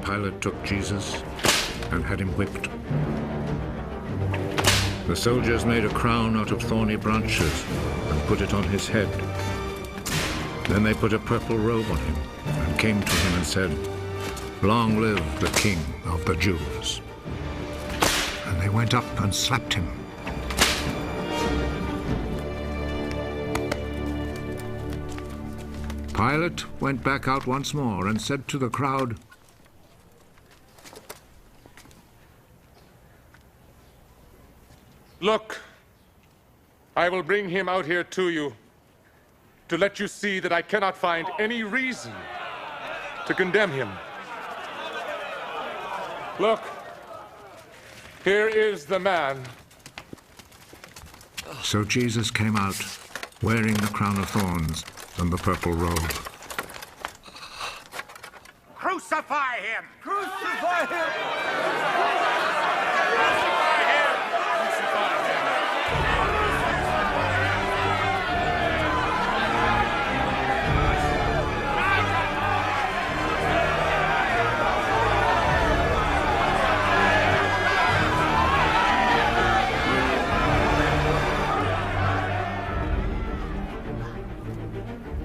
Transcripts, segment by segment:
Pilate took Jesus and had him whipped. The soldiers made a crown out of thorny branches and put it on his head. Then they put a purple robe on him and came to him and said, "Long live the King of the Jews." And they went up and slapped him. Pilate went back out once more and said to the crowd, "Look, I will bring him out here to you to let you see that I cannot find any reason to condemn him. Look, here is the man." So Jesus came out, wearing the crown of thorns and the purple robe. Crucify him! Crucify him!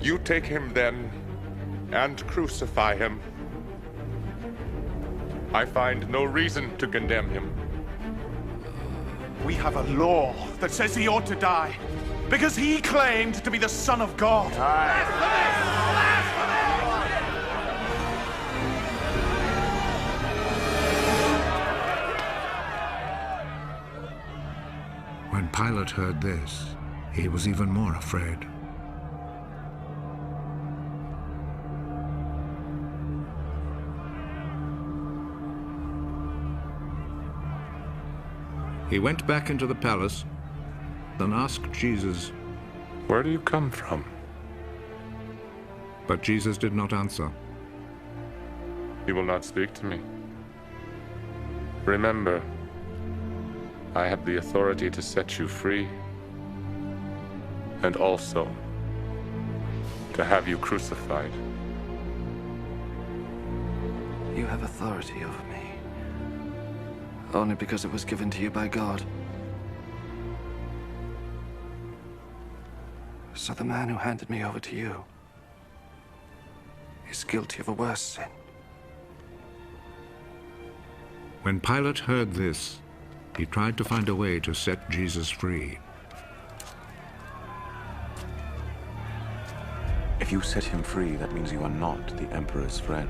You take him then and crucify him. I find no reason to condemn him. We have a law that says he ought to die because he claimed to be the Son of God. When Pilate heard this, he was even more afraid. He went back into the palace and asked Jesus, Where do you come from? but Jesus did not answer. You will not speak to me. Remember, I have the authority to set you free, and also to have you crucified. You have authority over me, only because it was given to you by God. So the man who handed me over to you is guilty of a worse sin. When Pilate heard this, he tried to find a way to set Jesus free. If you set him free, that means you are not the Emperor's friend.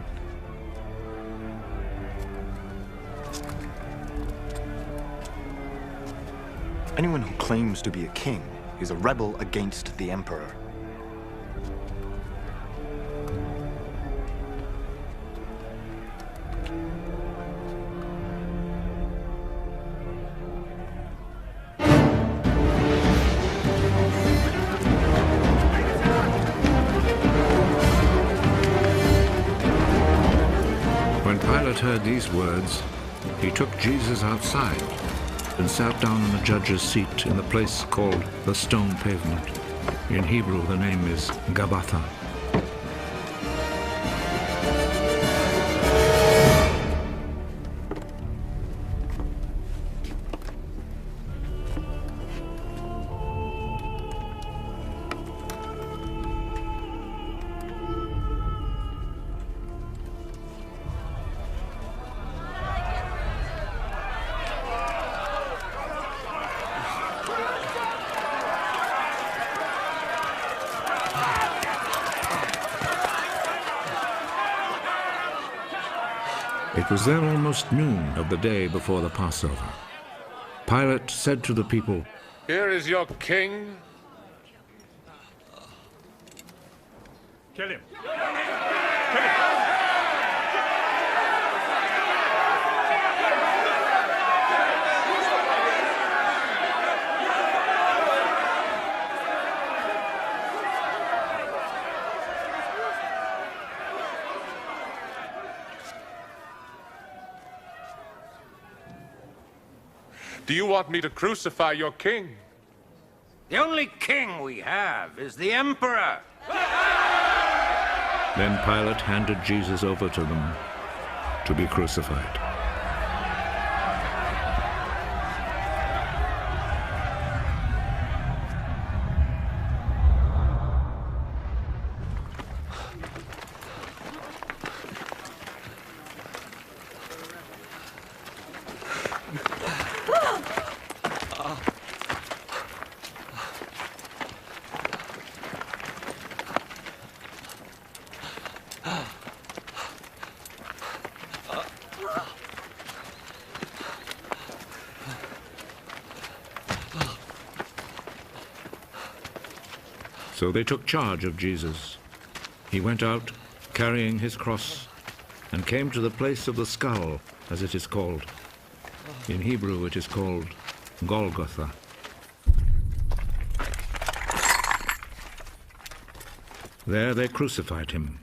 Anyone who claims to be a king is a rebel against the Emperor. When Pilate heard these words, he took Jesus outside and sat down on the judge's seat in the place called the Stone Pavement. In Hebrew, the name is Gabbatha. It was then almost noon of the day before the Passover. Pilate said to the people, Here is your king. Kill him. Do you want me to crucify your king? The only king we have is the Emperor. Then Pilate handed Jesus over to them, to be crucified. So they took charge of Jesus. He went out, carrying his cross, and came to the place of the skull, as it is called. In Hebrew it is called Golgotha. There they crucified him,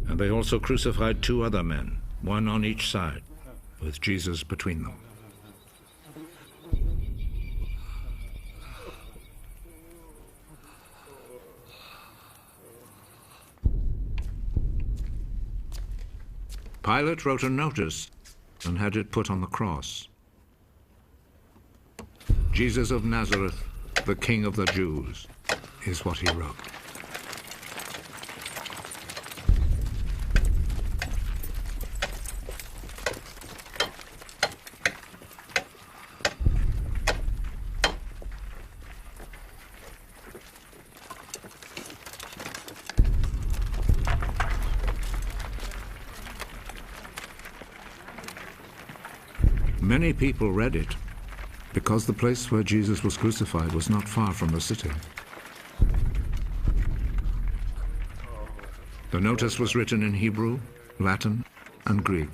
and they also crucified 2 other men, one on each side, with Jesus between them. Pilate wrote a notice and had it put on the cross. Jesus of Nazareth, the King of the Jews, is what he wrote. Many people read it because the place where Jesus was crucified was not far from the city. The notice was written in Hebrew, Latin, and Greek.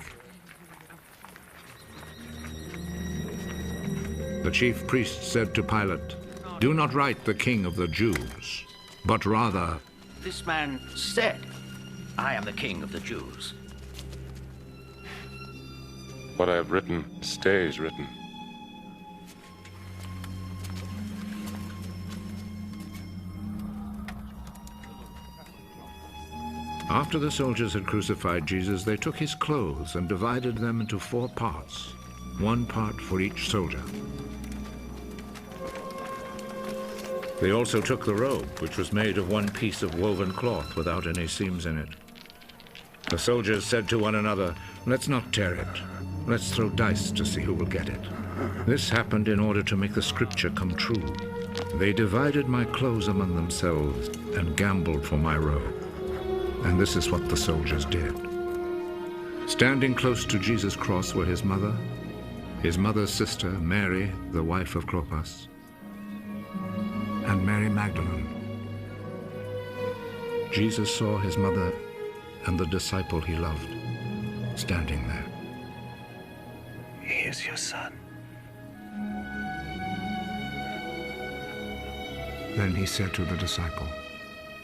The chief priest said to Pilate, "Do not write the King of the Jews, but rather..." This man said, "I am the King of the Jews." What I have written stays written. After the soldiers had crucified Jesus, they took his clothes and divided them into 4 parts, 1 part for each soldier. They also took the robe, which was made of 1 piece of woven cloth without any seams in it. The soldiers said to one another, "Let's not tear it. Let's throw dice to see who will get it." This happened in order to make the scripture come true. They divided my clothes among themselves and gambled for my robe. And this is what the soldiers did. Standing close to Jesus' cross were his mother's sister, Mary, the wife of Clopas, and Mary Magdalene. Jesus saw his mother and the disciple he loved standing there. He is your son. Then he said to the disciple,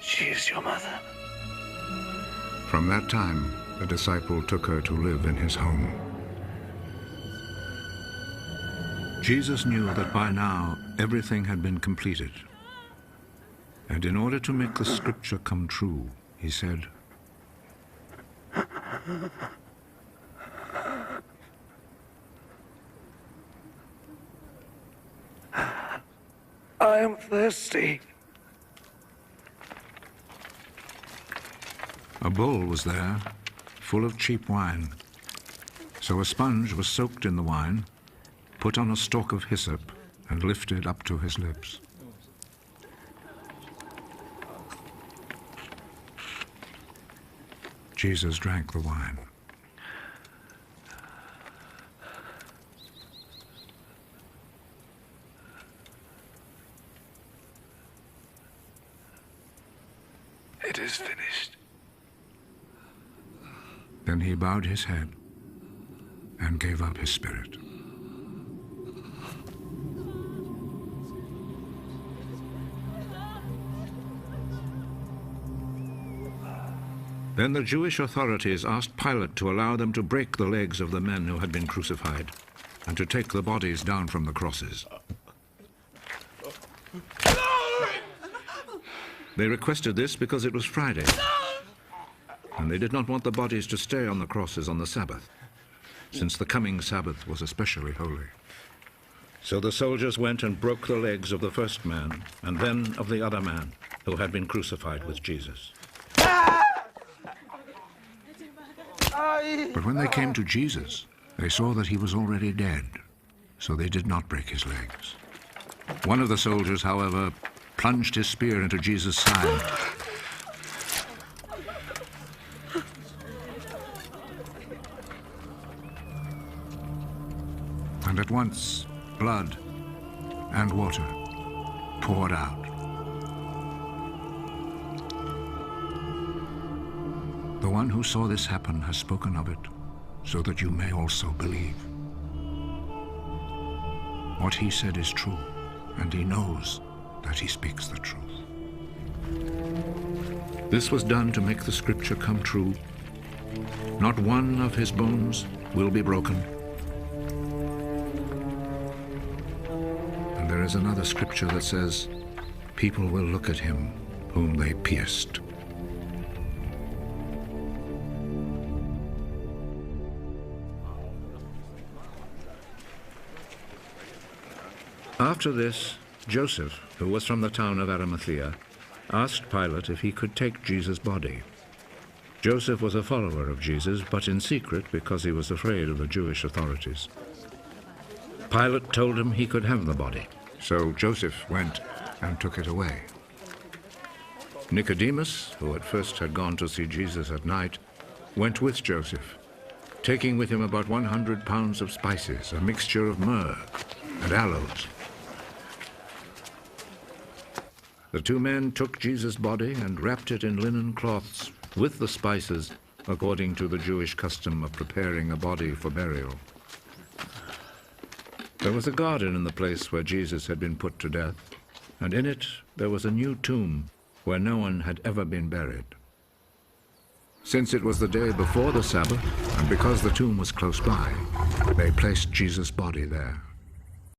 She is your mother. From that time, the disciple took her to live in his home. Jesus knew that by now everything had been completed. And in order to make the scripture come true, he said, I am thirsty. A bowl was there, full of cheap wine. So a sponge was soaked in the wine, put on a stalk of hyssop, and lifted up to his lips. Jesus drank the wine. It is finished. Then he bowed his head and gave up his spirit. Then the Jewish authorities asked Pilate to allow them to break the legs of the men who had been crucified and to take the bodies down from the crosses. They requested this because it was Friday, and they did not want the bodies to stay on the crosses on the Sabbath. since the coming Sabbath was especially holy. So the soldiers went and broke the legs of the first man, and then of the other man, who had been crucified with Jesus. But when they came to Jesus, they saw that he was already dead, so they did not break his legs. One of the soldiers, however, plunged his spear into Jesus' side. And at once, blood and water poured out. The one who saw this happen has spoken of it, so that you may also believe. What he said is true, and he knows that he speaks the truth. This was done to make the scripture come true. Not one of his bones will be broken. And there is another scripture that says, people will look at him whom they pierced. After this, Joseph, who was from the town of Arimathea, asked Pilate if he could take Jesus' body. Joseph was a follower of Jesus, but in secret because he was afraid of the Jewish authorities. Pilate told him he could have the body, so Joseph went and took it away. Nicodemus, who at first had gone to see Jesus at night, went with Joseph, taking with him about 100 pounds of spices, a mixture of myrrh and aloes. The two men took Jesus' body and wrapped it in linen cloths with the spices, according to the Jewish custom of preparing a body for burial. There was a garden in the place where Jesus had been put to death, and in it there was a new tomb where no one had ever been buried. Since it was the day before the Sabbath, and because the tomb was close by, they placed Jesus' body there.